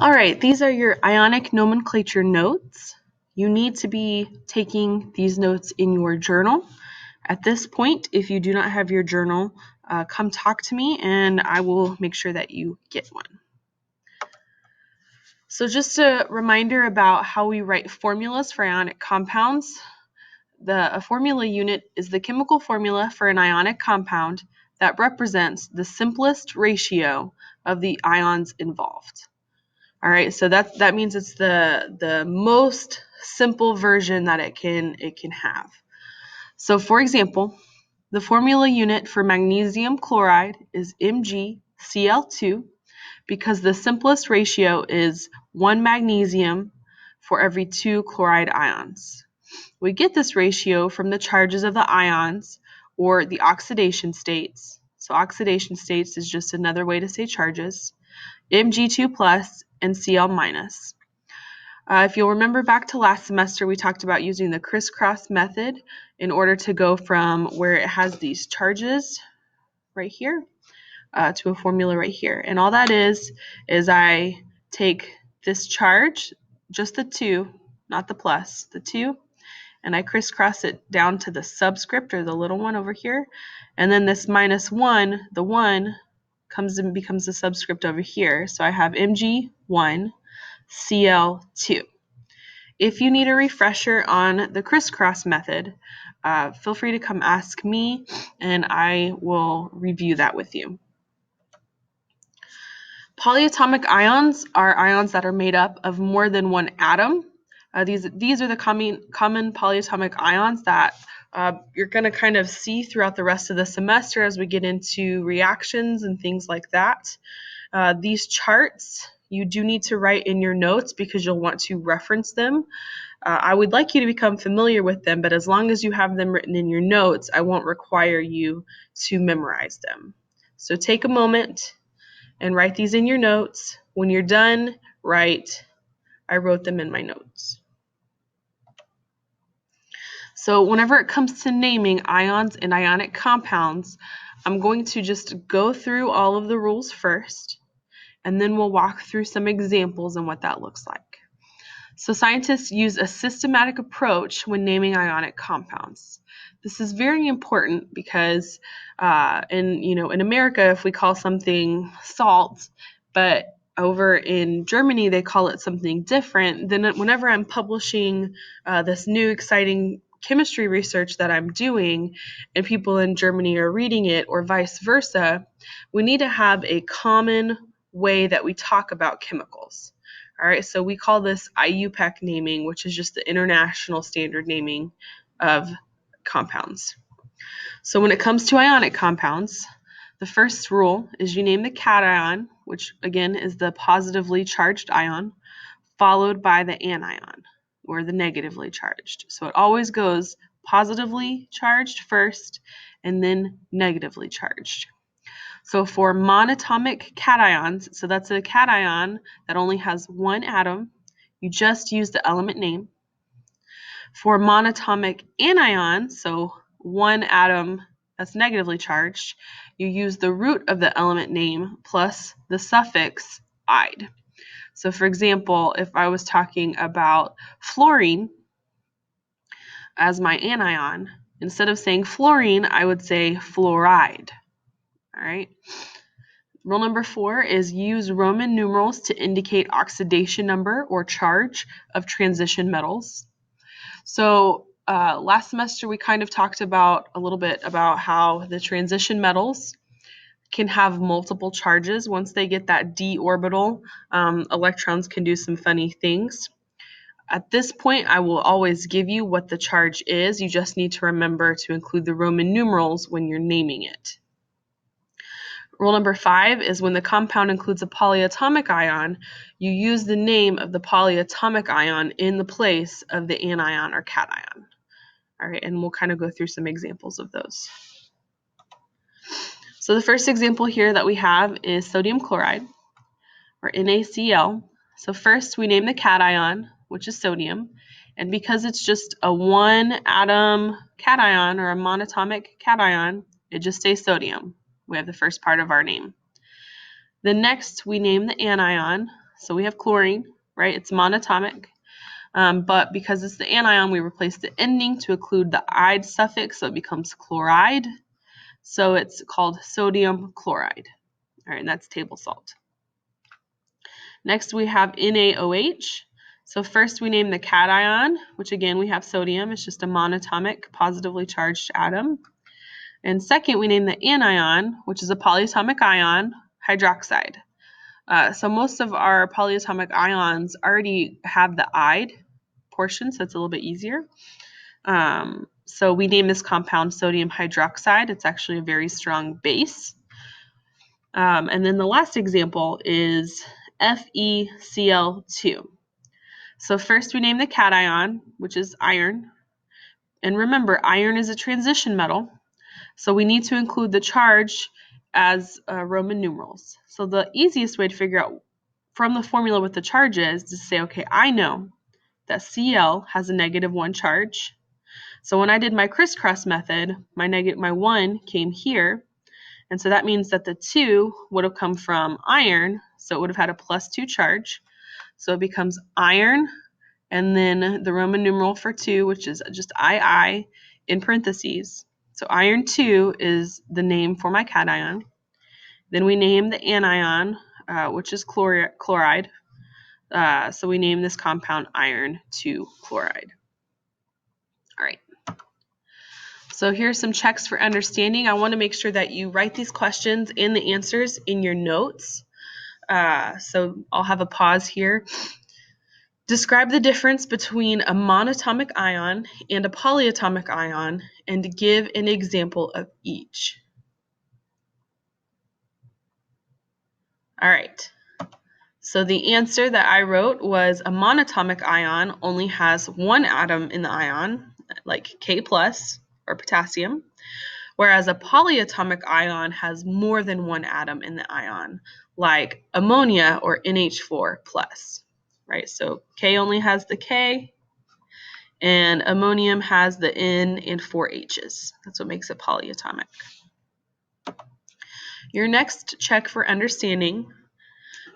All right, these are your ionic nomenclature notes. You need to be taking these notes in your journal. At this point, if you do not have your journal, come talk to me and I will make sure that you get one. So just a reminder about how we write formulas for ionic compounds. A formula unit is the chemical formula for an ionic compound that represents the simplest ratio of the ions involved. All right, so that means it's the most simple version that it can have. So for example, the formula unit for magnesium chloride is MgCl2 because the simplest ratio is 1 magnesium for every 2 chloride ions. We get this ratio from the charges of the ions or the oxidation states. So oxidation states is just another way to say charges. Mg2 plus and Cl minus. If you'll remember back to last semester, we talked about using the crisscross method in order to go from where it has these charges right here to a formula right here. And all that is I take this charge, just the 2, not the plus, the 2, and I crisscross it down to the subscript or the little one over here. And then this minus 1, the 1, comes and becomes the subscript over here. So I have Mg1 Cl2. If you need a refresher on the crisscross method, feel free to come ask me and I will review that with you. Polyatomic ions are ions that are made up of more than one atom. These are the common polyatomic ions that you're going to kind of see throughout the rest of the semester as we get into reactions and things like that. These charts you do need to write in your notes because you'll want to reference them. I would like you to become familiar with them, but as long as you have them written in your notes, I won't require you to memorize them. So take a moment and write these in your notes. When you're done, write, I wrote them in my notes. So whenever it comes to naming ions and ionic compounds, I'm going to just go through all of the rules first, and then we'll walk through some examples and what that looks like. So scientists use a systematic approach when naming ionic compounds. This is very important because in America, if we call something salt, but over in Germany they call it something different, then whenever I'm publishing this new exciting chemistry research that I'm doing and people in Germany are reading it or vice versa, we need to have a common way that we talk about chemicals. All right, so we call this IUPAC naming, which is just the international standard naming of compounds. So when it comes to ionic compounds, the first rule is you name the cation, which again is the positively charged ion, followed by the anion, or the negatively charged. So it always goes positively charged first and then negatively charged. So for monatomic cations, so that's a cation that only has one atom, you just use the element name. For monatomic anions, so one atom that's negatively charged, you use the root of the element name plus the suffix "ide." So for example, if I was talking about fluorine as my anion, instead of saying fluorine, I would say fluoride. All right. Rule number 4 is use Roman numerals to indicate oxidation number or charge of transition metals. So last semester we kind of talked about a little bit about how the transition metals can have multiple charges. Once they get that d orbital, electrons can do some funny things. At this point, I will always give you what the charge is. You just need to remember to include the Roman numerals when you're naming it. Rule number 5 is when the compound includes a polyatomic ion, you use the name of the polyatomic ion in the place of the anion or cation. All right, and we'll kind of go through some examples of those. So the first example here that we have is sodium chloride, or NaCl. So first we name the cation, which is sodium, and because it's just a one atom cation or a monatomic cation, it just stays sodium. We have the first part of our name. Then next we name the anion. So we have chlorine, right? It's monatomic. But because it's the anion, we replace the ending to include the "ide" suffix, so it becomes chloride. So it's called sodium chloride. All right, and that's table salt. Next, we have NaOH. So first we name the cation, which again we have sodium. It's just a monatomic, positively charged atom. And second, we name the anion, which is a polyatomic ion, hydroxide. So most of our polyatomic ions already have the "ide" portion, so it's a little bit easier. So we name this compound sodium hydroxide. It's actually a very strong base. And then the last example is FeCl2. So first we name the cation, which is iron. And remember, iron is a transition metal. So we need to include the charge as Roman numerals. So the easiest way to figure out from the formula what the charge is to say, okay, I know that Cl has a -1 charge. So when I did my crisscross method, my 1 came here. And so that means that the 2 would have come from iron. So it would have had a +2 charge. So it becomes iron, and then the Roman numeral for 2, which is just II in parentheses. So iron 2 is the name for my cation. Then we name the anion, which is chloride. So we name this compound iron 2 chloride. All right. So here's some checks for understanding. I want to make sure that you write these questions and the answers in your notes. So I'll have a pause here. Describe the difference between a monatomic ion and a polyatomic ion and give an example of each. All right. So the answer that I wrote was a monatomic ion only has 1 atom in the ion, like K+ or potassium, whereas a polyatomic ion has more than 1 atom in the ion, like ammonia or NH4+. Right? So K only has the K, and ammonium has the N and 4 H's. That's what makes it polyatomic. Your next check for understanding.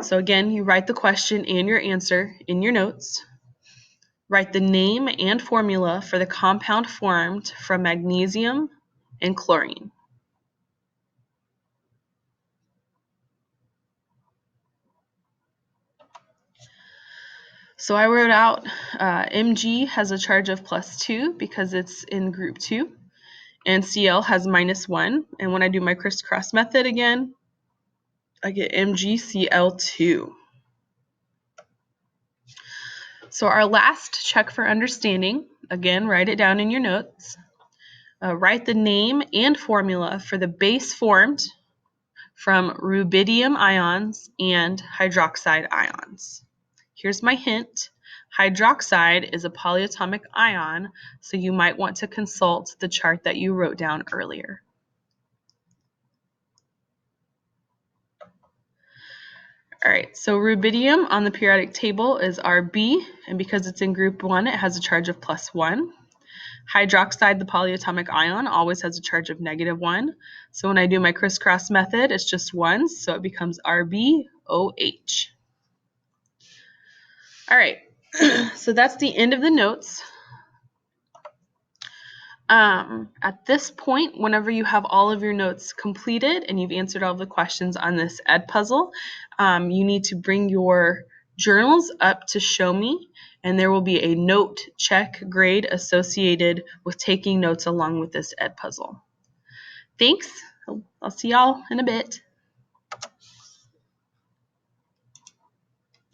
So again, you write the question and your answer in your notes. Write the name and formula for the compound formed from magnesium and chlorine. So I wrote out Mg has a charge of +2 because it's in group 2, and Cl has -1. And when I do my crisscross method again, I get MgCl2. So our last check for understanding, again, write it down in your notes. Write the name and formula for the base formed from rubidium ions and hydroxide ions. Here's my hint. Hydroxide is a polyatomic ion, so you might want to consult the chart that you wrote down earlier. All right, so rubidium on the periodic table is Rb, and because it's in group 1, it has a charge of +1. Hydroxide, the polyatomic ion, always has a charge of -1. So when I do my crisscross method, it's just 1, so it becomes RbOH. All right, so that's the end of the notes. At this point, whenever you have all of your notes completed and you've answered all of the questions on this ed puzzle, you need to bring your journals up to show me, and there will be a note check grade associated with taking notes along with this ed puzzle. Thanks. I'll see y'all in a bit.